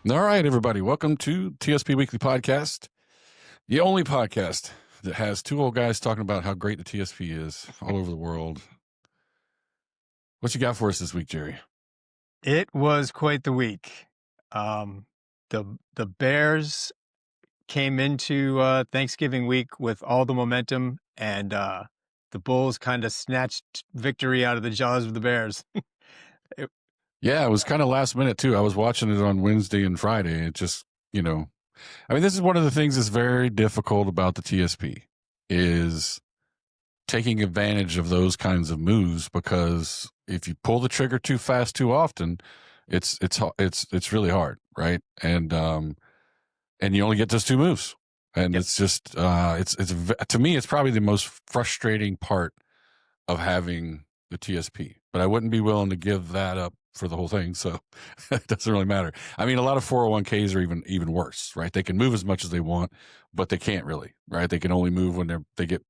All right, everybody. Welcome to TSP Weekly Podcast, the only podcast that has two old guys talking about how great the TSP is all over the world. What you got for us this week, Jerry? It was quite the week. The Bears came into Thanksgiving week with all the momentum, and the Bulls kind of snatched victory out of the jaws of the Bears. Yeah, it was kind of last minute, too. I was watching it on Wednesday and Friday. It just, this is one of the things that's very difficult about the TSP is taking advantage of those kinds of moves, because if you pull the trigger too fast too often, it's really hard, right? And you only get those two moves, and Yep. it's just to me, it's probably the most frustrating part of having the TSP. But I wouldn't be willing to give that up for the whole thing, so it doesn't really matter. I mean, a lot of 401ks are even worse, right? They can move as much as they want, but they can't really, right? They can only move when they get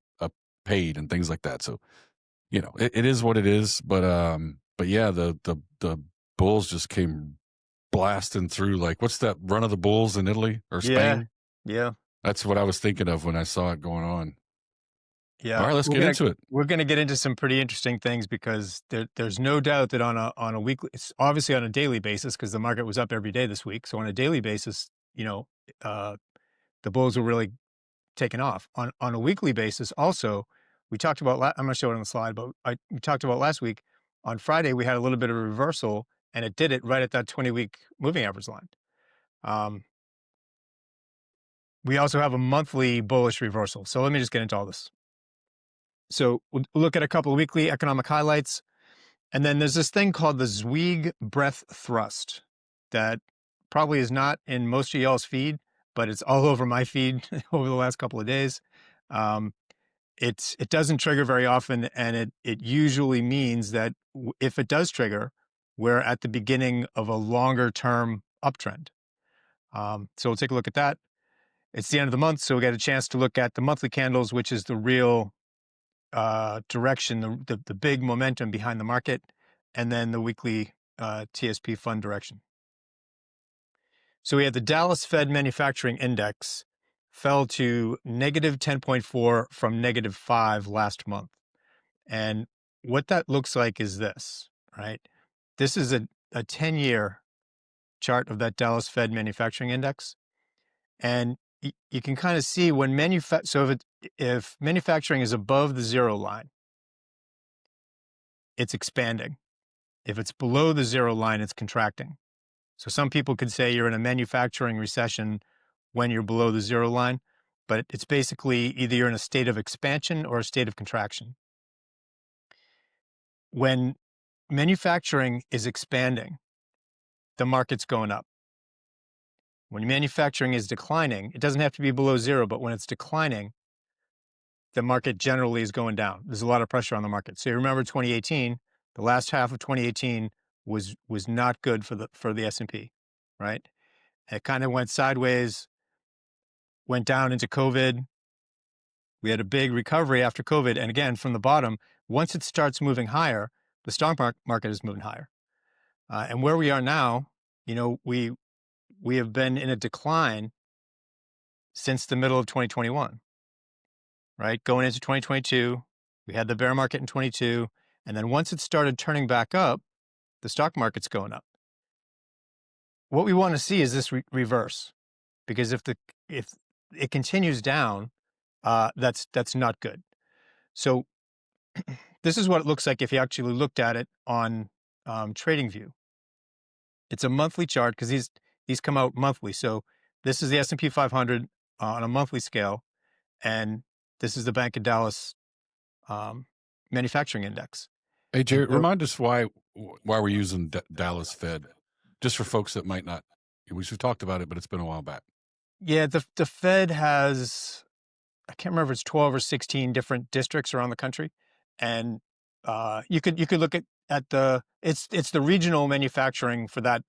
paid and things like that. So, it is what it is. But yeah, the Bulls just came blasting through. Like, what's that run of the Bulls in Italy or Spain? Yeah. That's what I was thinking of when I saw it going on. Yeah. All right, let's get into it. We're going to get into some pretty interesting things, because there's no doubt that on a weekly, it's obviously on a daily basis, because the market was up every day this week. So on a daily basis, the Bulls were really taken off. On a weekly basis, also, we talked about. I'm going to show it on the slide, but we talked about last week. On Friday, we had a little bit of a reversal, and it did it right at that 20-week moving average line. We also have a monthly bullish reversal. So let me just get into all this. So we'll look at a couple of weekly economic highlights. And then there's this thing called the Zweig Breadth Thrust that probably is not in most of y'all's feed, but it's all over my feed over the last couple of days. It doesn't trigger very often, and it usually means that if it does trigger, we're at the beginning of a longer term uptrend. So we'll take a look at that. It's the end of the month, so we get a chance to look at the monthly candles, which is the real direction, the big momentum behind the market, and then the weekly TSP fund direction. So we had the Dallas Fed Manufacturing Index fell to negative 10.4 from negative 5 last month. And what that looks like is this, right? This is a 10-year chart of that Dallas Fed Manufacturing Index. And you can kind of see when if manufacturing is above the zero line, it's expanding. If it's below the zero line, it's contracting. So some people could say you're in a manufacturing recession when you're below the zero line, but it's basically either you're in a state of expansion or a state of contraction. When manufacturing is expanding, the market's going up. When manufacturing is declining, it doesn't have to be below zero, but when it's declining, the market generally is going down. There's a lot of pressure on the market. So you remember 2018, the last half of 2018 was not good for the S&P, right? It kind of went sideways, went down into COVID. We had a big recovery after COVID. And again, from the bottom, once it starts moving higher, the stock market is moving higher. And where we are now, we have been in a decline since the middle of 2021, right? Going into 2022, we had the bear market in 22. And then once it started turning back up, the stock market's going up. What we want to see is this reverse, because if it continues down, that's not good. So this is what it looks like if you actually looked at it on TradingView. It's a monthly chart, because these come out monthly. So this is the S&P 500 on a monthly scale, and this is the Bank of Dallas Manufacturing Index. Hey, Jerry, remind us why we're using Dallas Fed, just for folks that might not. We've talked about it, but it's been a while back. Yeah, the Fed has, I can't remember if it's 12 or 16 different districts around the country, and you could look at it's the regional manufacturing for that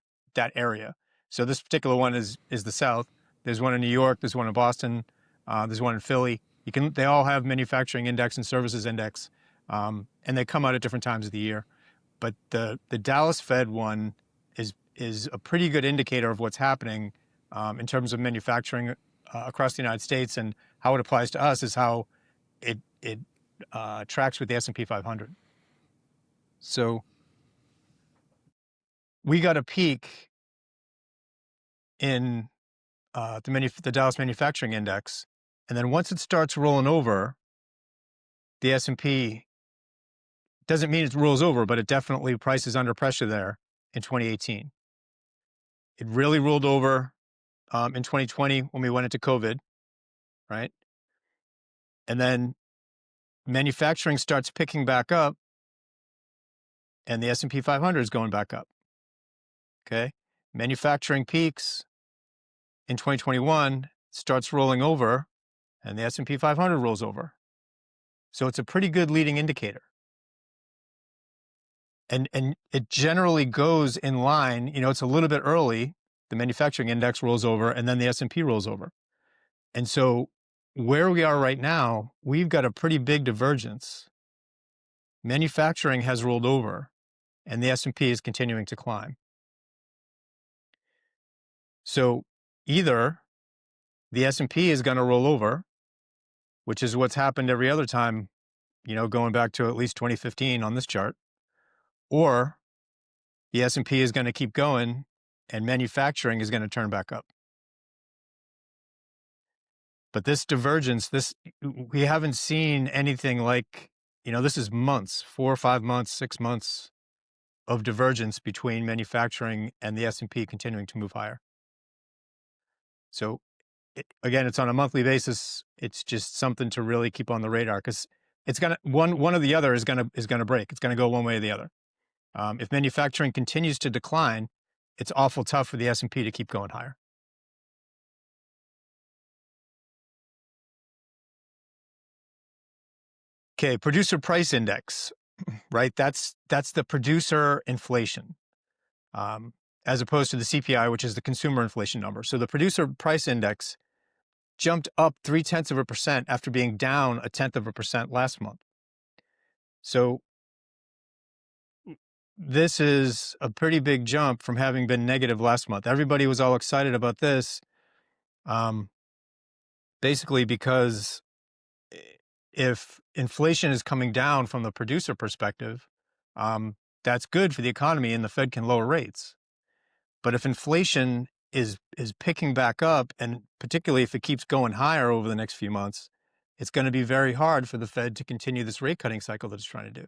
area. So this particular one is the South. There's one in New York. There's one in Boston. There's one in Philly. They all have manufacturing index and services index, and they come out at different times of the year. But the Dallas Fed one is a pretty good indicator of what's happening in terms of manufacturing across the United States, and how it applies to us is how it tracks with the S&P 500. So we got a peak in the Dallas Manufacturing Index, and then once it starts rolling over, the S&P doesn't mean it rolls over, but it definitely price is under pressure there in 2018. It really rolled over in 2020 when we went into COVID, right? And then manufacturing starts picking back up, and the S&P 500 is going back up. Okay, manufacturing peaks in 2021, starts rolling over, and the S&P 500 rolls over. So it's a pretty good leading indicator. And it generally goes in line. It's a little bit early. The manufacturing index rolls over, and then the S&P rolls over. And so where we are right now, we've got a pretty big divergence. Manufacturing has rolled over, and the S&P is continuing to climb. So either the S&P is going to roll over, which is what's happened every other time, going back to at least 2015 on this chart, or the S&P is going to keep going and manufacturing is going to turn back up. But this divergence, we haven't seen anything like, this is months, 4 or 5 months, 6 months of divergence between manufacturing and the S&P continuing to move higher. So again, it's on a monthly basis. It's just something to really keep on the radar, because it's gonna one or the other is gonna break. It's gonna go one way or the other. If manufacturing continues to decline, it's awful tough for the S&P to keep going higher. Okay, producer price index, right? That's the producer inflation, as opposed to the CPI, which is the consumer inflation number. So the producer price index jumped up 0.3% after being down 0.1% last month. So this is a pretty big jump from having been negative last month. Everybody was all excited about this, basically because if inflation is coming down from the producer perspective, that's good for the economy and the Fed can lower rates. But if inflation is picking back up, and particularly if it keeps going higher over the next few months, it's going to be very hard for the Fed to continue this rate cutting cycle that it's trying to do.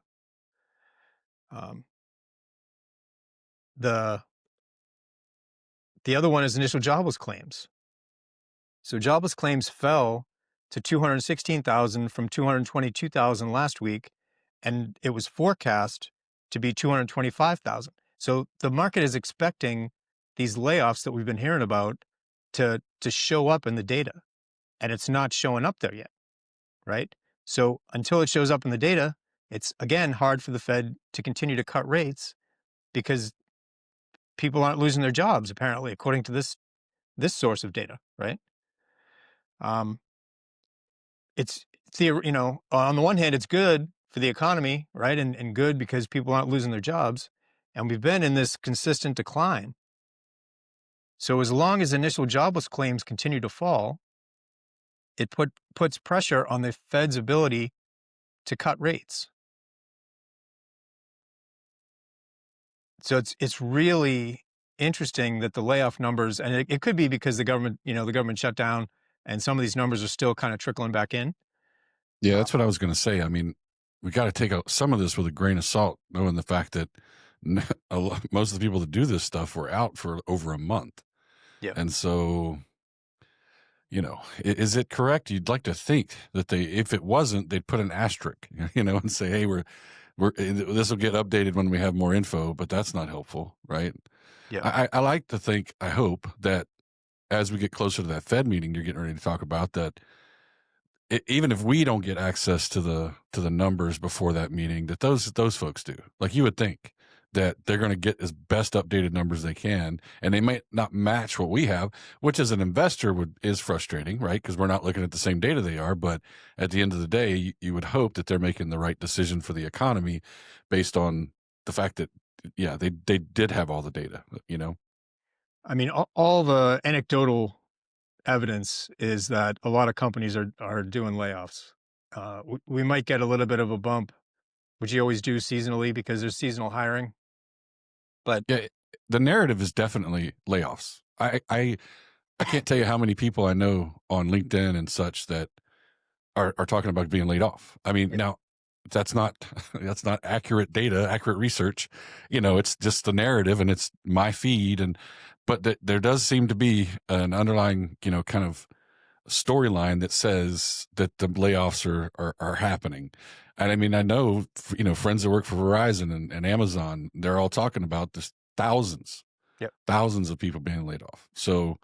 The other one is initial jobless claims. So jobless claims fell to 216,000 from 222,000 last week, and it was forecast to be 225,000. So the market is expecting these layoffs that we've been hearing about to show up in the data, and it's not showing up there yet, right? So until it shows up in the data, it's again hard for the Fed to continue to cut rates, because people aren't losing their jobs, apparently, according to this source of data, right? It's on the one hand, it's good for the economy, right? And good because people aren't losing their jobs. And we've been in this consistent decline. So as long as initial jobless claims continue to fall, it puts pressure on the Fed's ability to cut rates. So it's really interesting that the layoff numbers, and it could be because the government shut down, and some of these numbers are still kind of trickling back in. Yeah, that's what I was going to say. I mean, we got to take some of this with a grain of salt, knowing the fact that most of the people that do this stuff were out for over a month. Yeah. And so, is it correct? You'd like to think that if it wasn't, they'd put an asterisk, and say, hey, this will get updated when we have more info, but that's not helpful, right? Yeah. I like to think, I hope that as we get closer to that Fed meeting you're getting ready to talk about, that even if we don't get access to the numbers before that meeting, that those folks do. Like, you would think that they're going to get as best updated numbers they can, and they might not match what we have, which as an investor is frustrating, right? Because we're not looking at the same data they are. But at the end of the day, you would hope that they're making the right decision for the economy based on the fact that yeah, they did have all the data, you know? I mean, all the anecdotal evidence is that a lot of companies are doing layoffs. We might get a little bit of a bump, which you always do seasonally because there's seasonal hiring. But Yeah, the narrative is definitely layoffs. I can't tell you how many people I know on LinkedIn and such that are talking about being laid off. I mean, yeah, now that's not that's not accurate data, accurate research. You know, it's just the narrative and it's my feed but there does seem to be an underlying, you know, kind of storyline that says that the layoffs are happening. And I mean, I know, you know, friends that work for Verizon and Amazon, they're all talking about this yep. thousands of people being laid off. So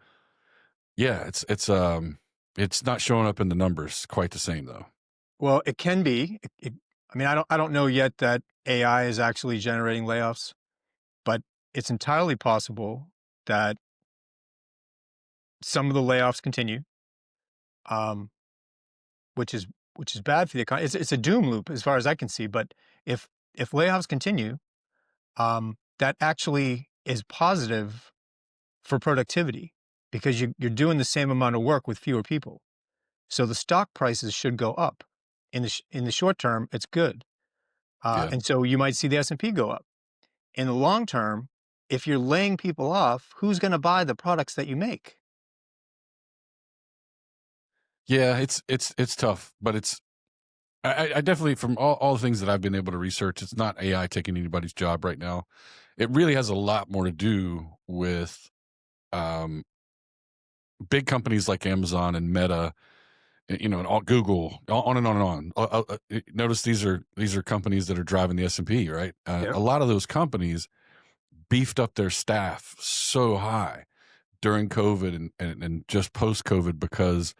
yeah, it's not showing up in the numbers quite the same though. Well, it can be. I mean, I don't know yet that AI is actually generating layoffs, but it's entirely possible that some of the layoffs continue, um, which is bad for the economy. It's a doom loop as far as I can see. But if layoffs continue, that actually is positive for productivity because you're doing the same amount of work with fewer people. So the stock prices should go up. In the short term, it's good, Yeah. and so you might see the S&P go up. In the long term, if you're laying people off, who's going to buy the products that you make? Yeah, it's tough, but I definitely, from all the things that I've been able to research, it's not AI taking anybody's job right now. It really has a lot more to do with um, big companies like Amazon and Meta, you know, and all Google, on and on and on. Notice these are companies that are driving the S&P, right? Yep. A lot of those companies beefed up their staff so high during COVID and just post COVID because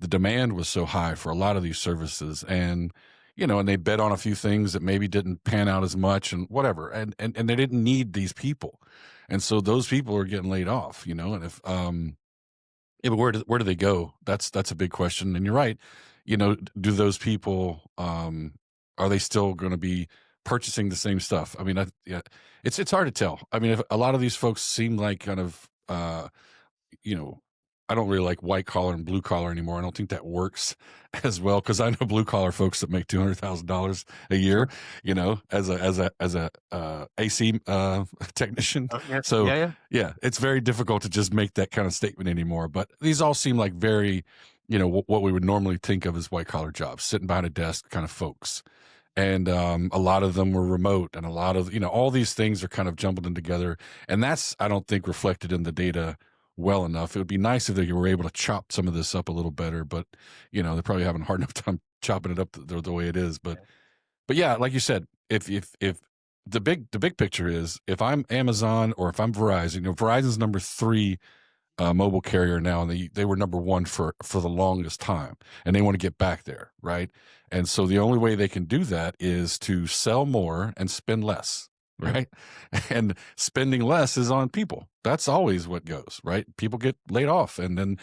the demand was so high for a lot of these services. And, you know, and they bet on a few things that maybe didn't pan out as much and whatever. And they didn't need these people. And so those people are getting laid off, you know, and if, yeah, but where do they go? That's a big question. And you're right. You know, do those people, are they still going to be purchasing the same stuff? I mean, yeah, it's hard to tell. I mean, if a lot of these folks seem like kind of, you know, I don't really like white collar and blue collar anymore. I don't think that works as well because I know blue collar folks that make $200,000 a year, Sure. you know, as a AC technician. Yeah. So Yeah. Yeah. yeah, it's very difficult to just make that kind of statement anymore. But these all seem like very, you know, what we would normally think of as white collar jobs, sitting behind a desk kind of folks. And a lot of them were remote, and a lot of, you know, all these things are kind of jumbled in together, and that's, I don't think, reflected in the data well enough. It would be nice if they were able to chop some of this up a little better, but you know, they're probably having a hard enough time chopping it up the way it is. Yeah. But yeah, like you said, if the big picture is, if I'm Amazon or if I'm Verizon, you know, Verizon's number 3 mobile carrier now, and they were number 1 for the longest time, and they want to get back there, right? And so the only way they can do that is to sell more and spend less, Yep. right? And spending less is on people. That's always what goes, right? People get laid off, and then,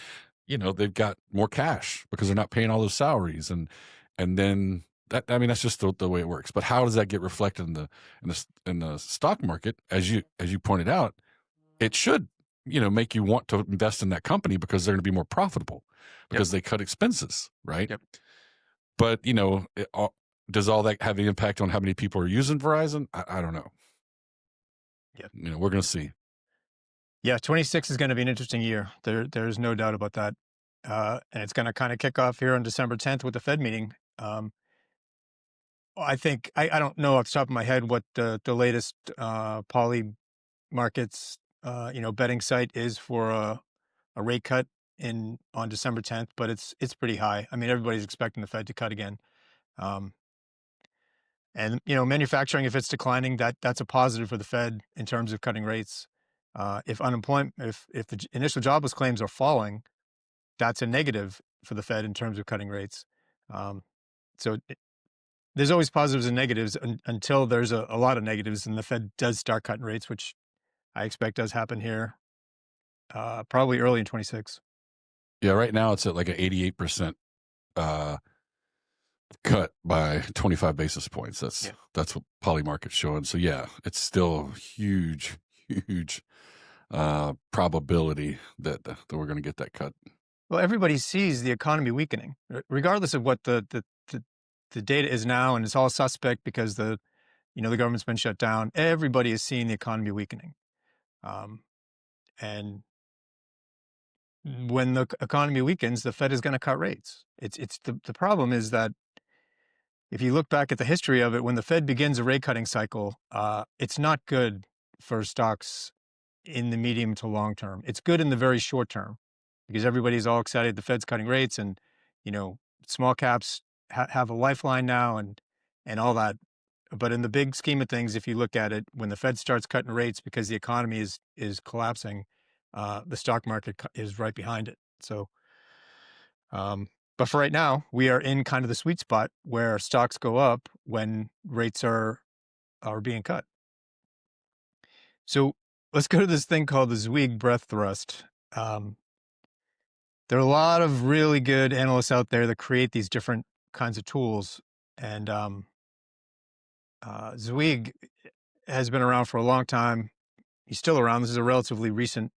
you know, they've got more cash because they're not paying all those salaries, and then that, I mean, that's just the way it works. But how does that get reflected in the stock market? As you pointed out, it should, you know, make you want to invest in that company because they're going to be more profitable Yep. because they cut expenses, right? Yep. But, you know, does all that have the impact on how many people are using Verizon? I don't know. Yep. You know, we're going to see. Yeah. 26 is going to be an interesting year. There's no doubt about that. And it's going to kind of kick off here on December 10th with the Fed meeting. I think I don't know off the top of my head what the latest poly markets betting site is for a rate cut in on December 10th, but it's pretty high. I mean, everybody's expecting the Fed to cut again. Um, and manufacturing, if it's declining, that's a positive for the Fed in terms of cutting rates. If unemployment, if the initial jobless claims are falling, that's a negative for the Fed in terms of cutting rates. Um, so there's always positives and negatives until there's a lot of negatives, and the Fed does start cutting rates, which I expect does happen here, probably early in 26. Yeah, right now it's at like an 88% cut by 25 basis points. That's Yeah. what Polymarket's showing. So yeah, it's still a huge probability that we're going to get that cut. Well, everybody sees the economy weakening, regardless of what the data is now, and it's all suspect because the government's been shut down. Everybody is seeing the economy weakening, and when the economy weakens, the Fed is going to cut rates. It's the problem is that if you look back at the history of it, when the Fed begins a rate cutting cycle, it's not good for stocks in the medium to long term. It's good in the very short term because everybody's all excited the Fed's cutting rates, and small caps have a lifeline now, and all that. But in the big scheme of things, if you look at it, when the Fed starts cutting rates because the economy is collapsing, the stock market is right behind it. So, but for right now, we are in kind of the sweet spot where stocks go up when rates are being cut. So let's go to this thing called the Zweig Breadth Thrust. There are a lot of really good analysts out there that create these different kinds of tools, and Zweig has been around for a long time. He's still around. This is a relatively recent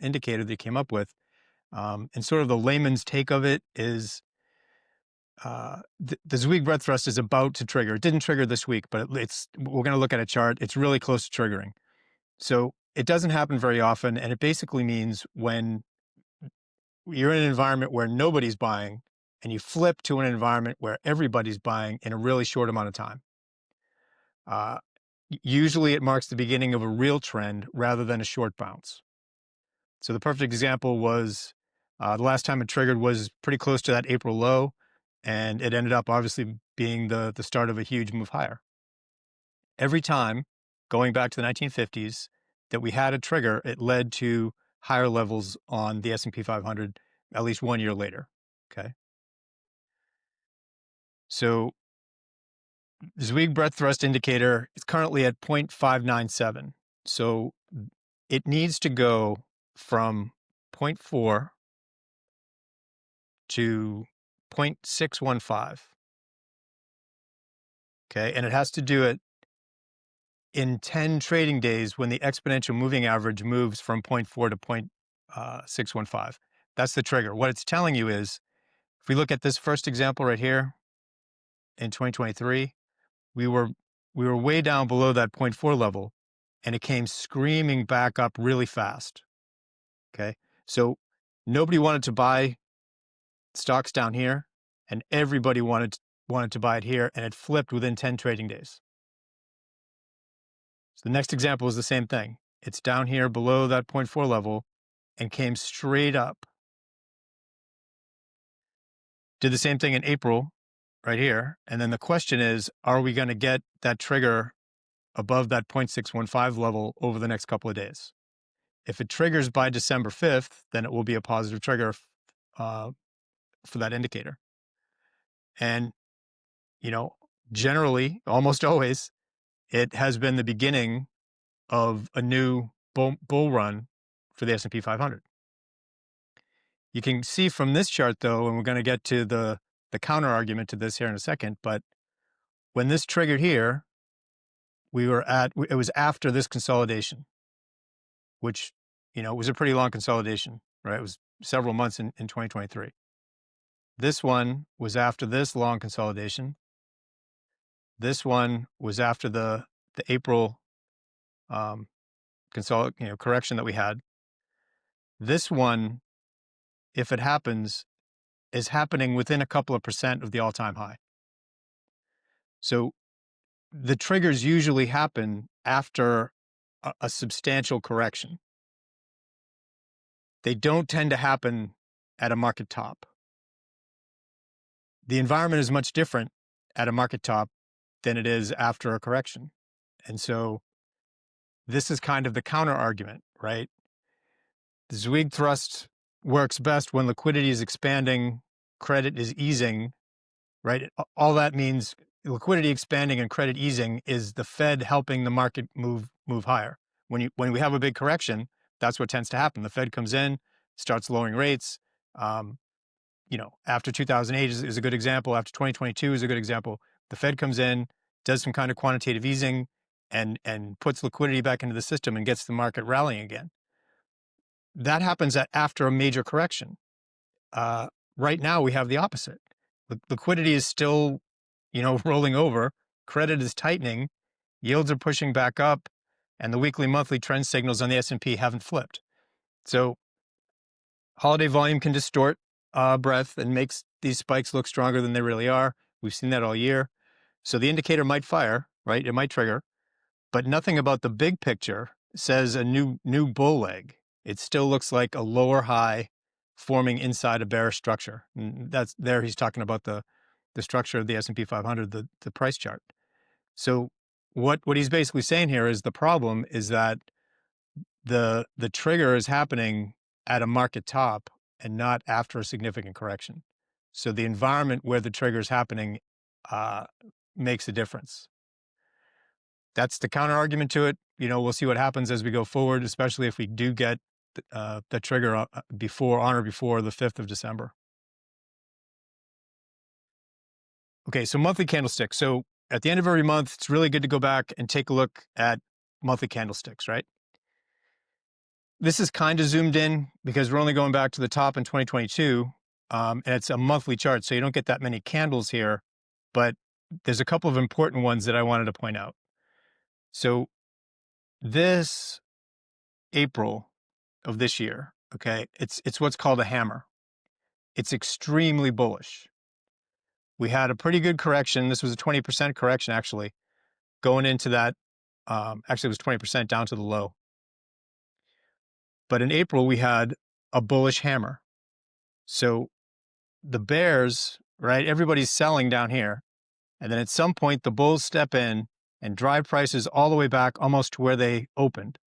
indicator that he came up with. And sort of the layman's take of it is the Zweig Breadth Thrust is about to trigger. It didn't trigger this week, but we're going to look at a chart. It's really close to triggering. So it doesn't happen very often. And it basically means when you're in an environment where nobody's buying and you flip to an environment where everybody's buying in a really short amount of time. Usually it marks the beginning of a real trend rather than a short bounce. So the perfect example was the last time it triggered was pretty close to that April low, and it ended up obviously being the start of a huge move higher. Every time, going back to the 1950s, that we had a trigger, it led to higher levels on the S&P 500 at least 1 year later, okay? So the Zweig Breadth Thrust indicator is currently at 0.597. So it needs to go from 0.4 to 0.615. Okay, and it has to do it in 10 trading days when the exponential moving average moves from 0.4 to 0.615. That's the trigger. What it's telling you is, if we look at this first example right here in 2023, we were way down below that 0.4 level, and it came screaming back up really fast. Okay, so nobody wanted to buy stocks down here, and everybody wanted to buy it here, and it flipped within 10 trading days. So the next example is the same thing. It's down here below that 0.4 level and came straight up. Did the same thing in April right here. And then the question is, are we going to get that trigger above that 0.615 level over the next couple of days? If it triggers by December 5th, then it will be a positive trigger for that indicator. And, generally, almost always, it has been the beginning of a new bull run for the S&P 500. You can see from this chart, though, and we're going to get to the counter argument to this here in a second, but when this triggered here, it was after this consolidation, which, was a pretty long consolidation, right? It was several months in 2023. This one was after this long consolidation. This one was after the April correction that we had. This one, if it happens, is happening within a couple of % of the all-time high. So the triggers usually happen after a substantial correction. They don't tend to happen at a market top. The environment is much different at a market top than it is after a correction. And so this is kind of the counter argument, right? The Zweig thrust works best when liquidity is expanding, credit is easing, right? All that means liquidity expanding and credit easing is the Fed helping the market move higher. When we have a big correction, that's what tends to happen. The Fed comes in, starts lowering rates. after 2008 is a good example. After 2022 is a good example. The Fed comes in, does some kind of quantitative easing, and puts liquidity back into the system and gets the market rallying again. That happens after a major correction. Right now, we have the opposite. Liquidity is still, rolling over. Credit is tightening. Yields are pushing back up, and the weekly, monthly trend signals on the S&P haven't flipped. So holiday volume can distort breadth and makes these spikes look stronger than they really are. We've seen that all year. So the indicator might fire, right? It might trigger, but nothing about the big picture says a new bull leg. It still looks like a lower high forming inside a bearish structure. And he's talking about the structure of the S&P 500, the price chart. So what he's basically saying here is the problem is that the trigger is happening at a market top and not after a significant correction. So the environment where the trigger is happening makes a difference. That's the counter argument to it. We'll see what happens as we go forward, especially if we do get the trigger on or before the 5th of December. Okay, so monthly candlesticks. So at the end of every month, it's really good to go back and take a look at monthly candlesticks, right? This is kind of zoomed in because we're only going back to the top in 2022, and it's a monthly chart, so you don't get that many candles here, but there's a couple of important ones that I wanted to point out. So this April of this year, okay, it's what's called a hammer. It's extremely bullish. We had a pretty good correction. This was a 20% correction, actually, going into that. Actually, it was 20% down to the low. But in April, we had a bullish hammer. So the bears, right, everybody's selling down here. And then at some point, the bulls step in and drive prices all the way back almost to where they opened.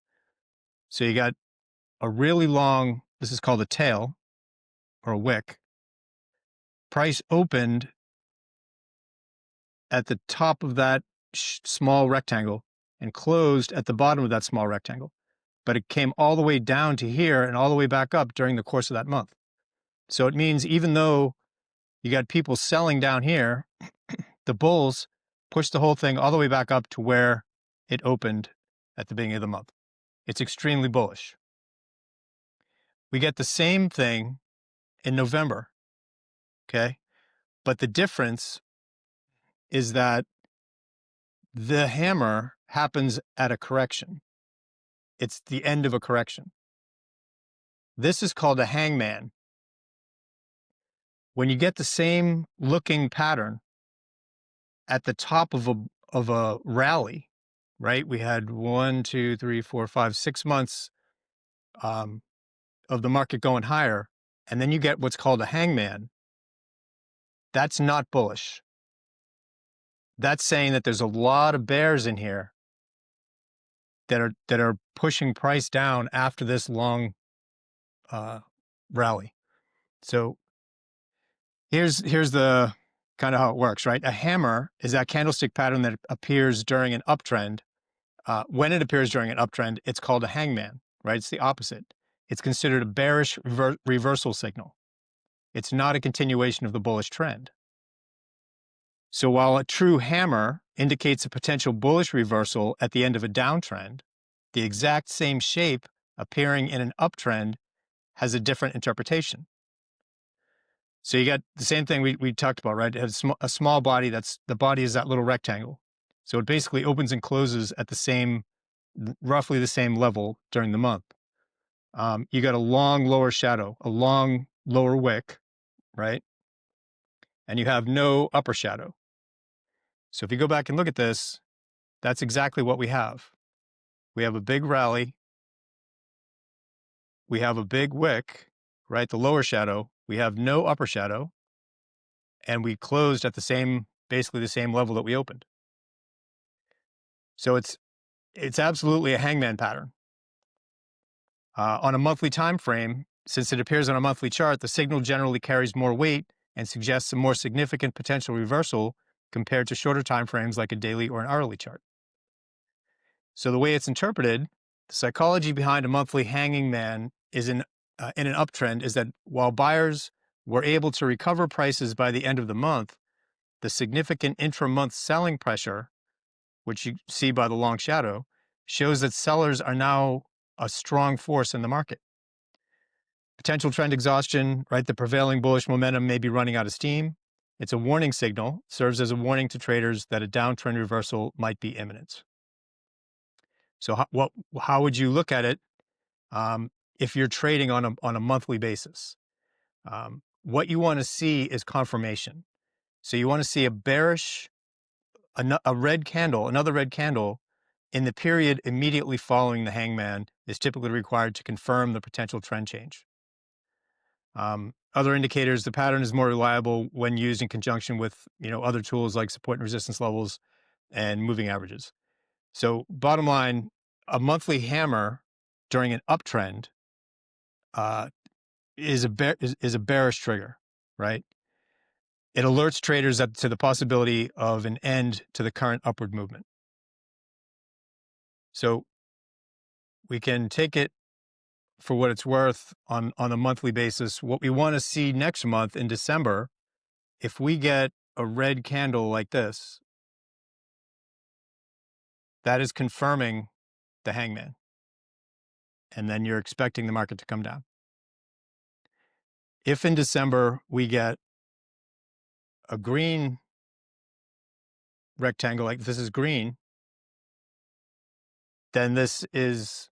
So you got a really long, this is called a tail or a wick. Price opened at the top of that small rectangle and closed at the bottom of that small rectangle. But it came all the way down to here and all the way back up during the course of that month. So it means even though you got people selling down here, the bulls pushed the whole thing all the way back up to where it opened at the beginning of the month. It's extremely bullish. We get the same thing in November, okay? But the difference is that the hammer happens at a correction. It's the end of a correction. This is called a hangman. When you get the same looking pattern at the top of a rally, right? We had 1, 2, 3, 4, 5, 6 months of the market going higher, and then you get what's called a hangman. That's not bullish. That's saying that there's a lot of bears in here that are pushing price down after this long rally. So here's the kind of how it works, right? A hammer is that candlestick pattern that appears during an uptrend. When it appears during an uptrend, it's called a hangman, right? It's the opposite. It's considered a bearish reversal signal. It's not a continuation of the bullish trend. So while a true hammer indicates a potential bullish reversal at the end of a downtrend, the exact same shape appearing in an uptrend has a different interpretation. So you got the same thing we talked about, right? It has a small body. The body is that little rectangle. So it basically opens and closes at roughly the same level during the month. You got a long lower shadow, a long lower wick, right? And you have no upper shadow. So if you go back and look at this, that's exactly what we have. We have a big rally. We have a big wick, right? The lower shadow. We have no upper shadow. And we closed at basically the same level that we opened. So it's absolutely a hangman pattern. On a monthly time frame, since it appears on a monthly chart, the signal generally carries more weight and suggests a more significant potential reversal compared to shorter time frames like a daily or an hourly chart. So the way it's interpreted, the psychology behind a monthly hanging man is in an uptrend is that while buyers were able to recover prices by the end of the month, the significant intra-month selling pressure, which you see by the long shadow, shows that sellers are now a strong force in the market. Potential trend exhaustion, right? The prevailing bullish momentum may be running out of steam. It's a warning signal, serves as a warning to traders that a downtrend reversal might be imminent. So how would you look at it if you're trading on a monthly basis? What you want to see is confirmation. So you want to see a bearish, a red candle, another red candle in the period immediately following the hangman is typically required to confirm the potential trend change. Other indicators, the pattern is more reliable when used in conjunction with other tools like support and resistance levels and moving averages. So bottom line, a monthly hammer during an uptrend is a bearish trigger, right? It alerts traders to the possibility of an end to the current upward movement. So we can take it for what it's worth on a monthly basis. What we want to see next month in December, if we get a red candle like this, that is confirming the hangman. And then you're expecting the market to come down. If in December we get a green rectangle, like this is green, then this is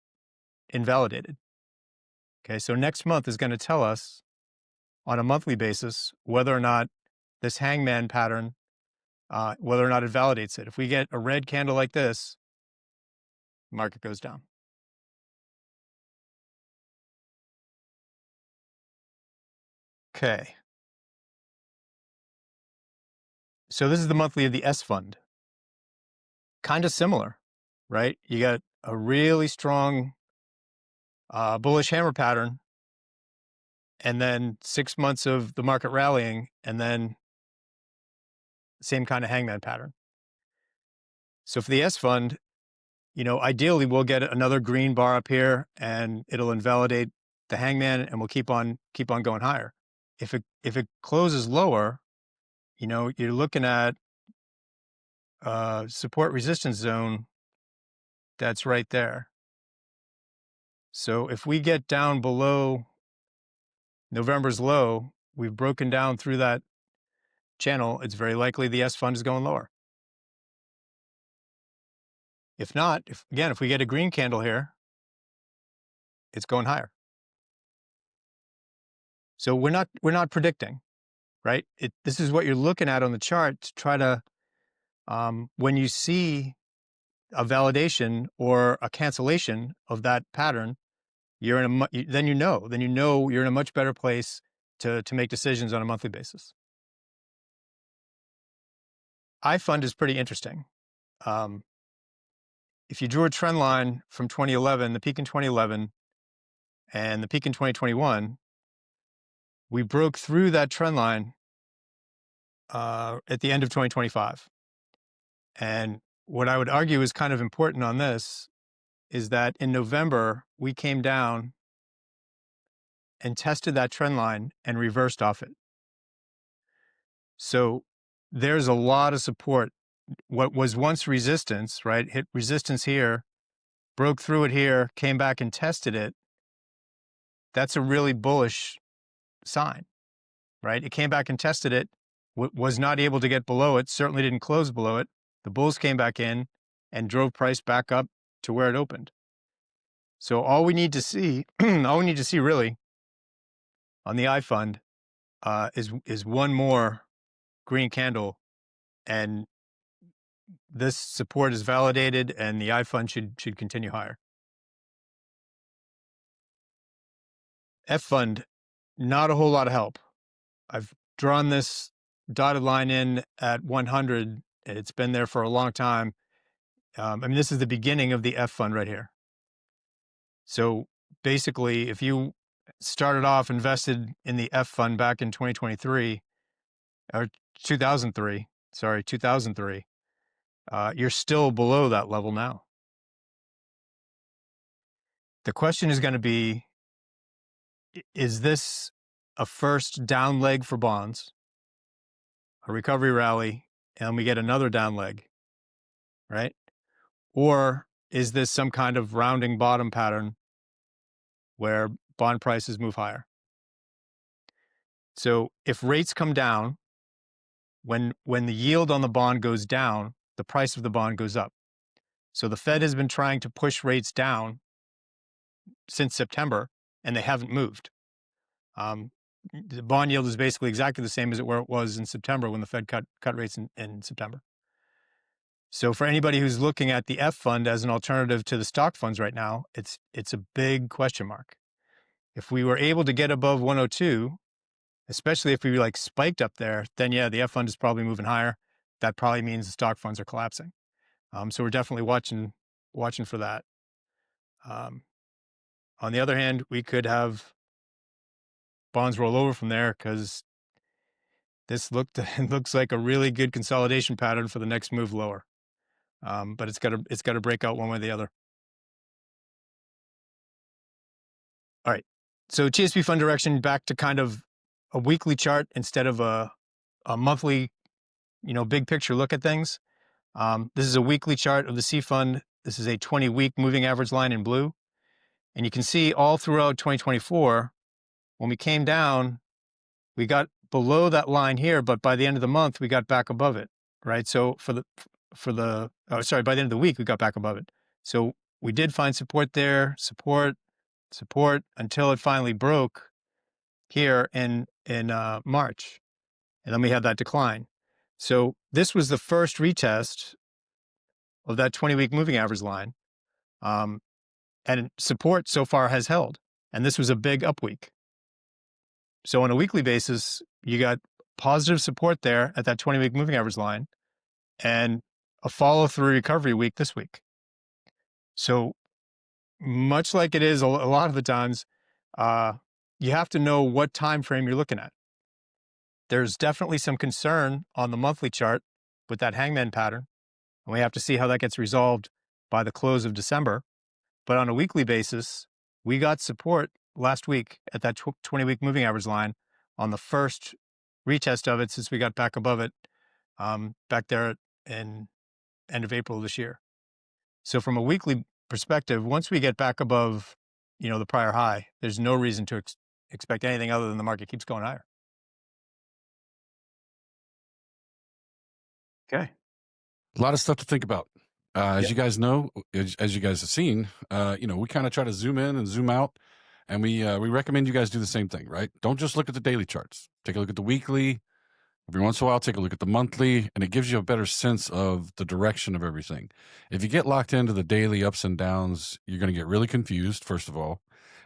invalidated. Okay, so next month is going to tell us on a monthly basis whether or not this hangman pattern, whether or not it validates it. If we get a red candle like this, market goes down. Okay. So this is the monthly of the S fund. Kind of similar, right? You got a really strong bullish hammer pattern, and then 6 months of the market rallying, and then same kind of hangman pattern. So for the S fund, ideally we'll get another green bar up here and it'll invalidate the hangman and we'll keep on going higher. If it closes lower, you're looking at support resistance zone that's right there. So if we get down below November's low, we've broken down through that channel, it's very likely the S fund is going lower. If not, if we get a green candle here, it's going higher. So we're not predicting, right? This is what you're looking at on the chart to try to, when you see a validation or a cancellation of that pattern, then you know you're in a much better place to make decisions on a monthly basis. iFund is pretty interesting. If you drew a trend line from 2011, the peak in 2011 and the peak in 2021, we broke through that trend line at the end of 2025. And what I would argue is kind of important on this is that in November, we came down and tested that trend line and reversed off it. So there's a lot of support. What was once resistance, right? Hit resistance here, broke through it here, came back and tested it. That's a really bullish sign, right? It came back and tested it, was not able to get below it, certainly didn't close below it. The bulls came back in and drove price back up to where it opened. So all we need to see, really on the iFund is one more green candle, and this support is validated, and the iFund should continue higher. F fund, not a whole lot of help. I've drawn this dotted line in at 100. It's been there for a long time. This is the beginning of the F fund right here. So basically, if you started off invested in the F fund back in 2023 or 2003, you're still below that level now. The question is going to be, is this a first down leg for bonds, a recovery rally, and we get another down leg, right? Or is this some kind of rounding bottom pattern where bond prices move higher? So if rates come down, when the yield on the bond goes down, the price of the bond goes up. So the Fed has been trying to push rates down since September, and they haven't moved. The bond yield is basically exactly the same as where it was in September when the Fed cut rates in September. So for anybody who's looking at the F fund as an alternative to the stock funds right now, it's a big question mark. If we were able to get above 102, especially if we like spiked up there, then yeah, the F fund is probably moving higher. That probably means the stock funds are collapsing. So we're definitely watching for that. On the other hand, we could have bonds roll over from there because this looks like a really good consolidation pattern for the next move lower. But it's got to break out one way or the other. All right. So TSP fund direction back to kind of a weekly chart instead of a monthly, big picture look at things. This is a weekly chart of the C fund. This is a 20-week moving average line in blue. And you can see all throughout 2024, when we came down, we got below that line here, but by the end of the month, we got back above it, right? So by the end of the week, we got back above it. So we did find support there, support until it finally broke here in March. And then we had that decline. So this was the first retest of that 20-week moving average line. And support so far has held. And this was a big up week. So on a weekly basis, you got positive support there at that 20-week moving average line and a follow-through recovery week this week. So much like it is a lot of the times, you have to know what time frame you're looking at. There's definitely some concern on the monthly chart with that hangman pattern, and we have to see how that gets resolved by the close of December. But on a weekly basis, we got support last week at that 20-week moving average line on the first retest of it since we got back above it back there in end of April this year. So from a weekly perspective, once we get back above, the prior high, there's no reason to expect anything other than the market keeps going higher. Okay. A lot of stuff to think about. As you guys know, as you guys have seen, we kind of try to zoom in and zoom out, and we recommend you guys do the same thing, right? Don't just look at the daily charts. Take a look at the weekly. Every once in a while, take a look at the monthly, and it gives you a better sense of the direction of everything. If you get locked into the daily ups and downs, you're going to get really confused, first of all,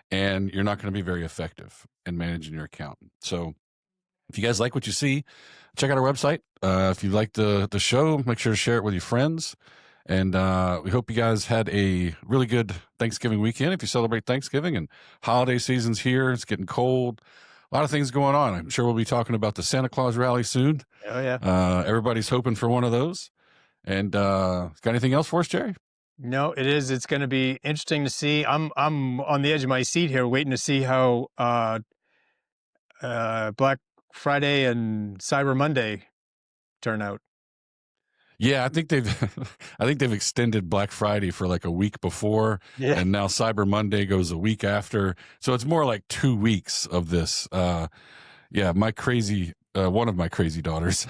and you're not going to be very effective in managing your account. So if you guys like what you see, check out our website. If you like the show, make sure to share it with your friends. And we hope you guys had a really good Thanksgiving weekend. If you celebrate Thanksgiving and holiday season's here, it's getting cold. A lot of things going on. I'm sure we'll be talking about the Santa Claus rally soon. Oh, yeah. Everybody's hoping for one of those. And got anything else for us, Jerry? No, it is. It's going to be interesting to see. I'm on the edge of my seat here waiting to see how Black Friday and Cyber Monday turn out. Yeah, I think they've extended Black Friday for like a week before, and now Cyber Monday goes a week after. So it's more like 2 weeks of this. My crazy one of my crazy daughters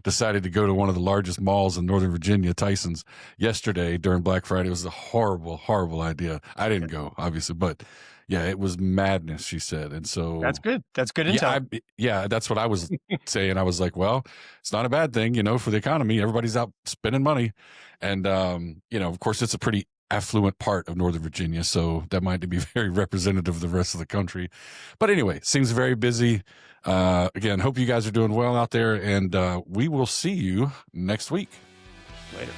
decided to go to one of the largest malls in Northern Virginia, Tyson's, yesterday during Black Friday. It was a horrible, horrible idea. I didn't go, obviously, but yeah, it was madness, she said. And so that's good. That's good intel. Yeah, that's what I was saying. I was like, well, it's not a bad thing, for the economy. Everybody's out spending money. And, of course, it's a pretty affluent part of Northern Virginia, so that might be very representative of the rest of the country. But anyway, seems very busy. Again, hope you guys are doing well out there, and we will see you next week. Later.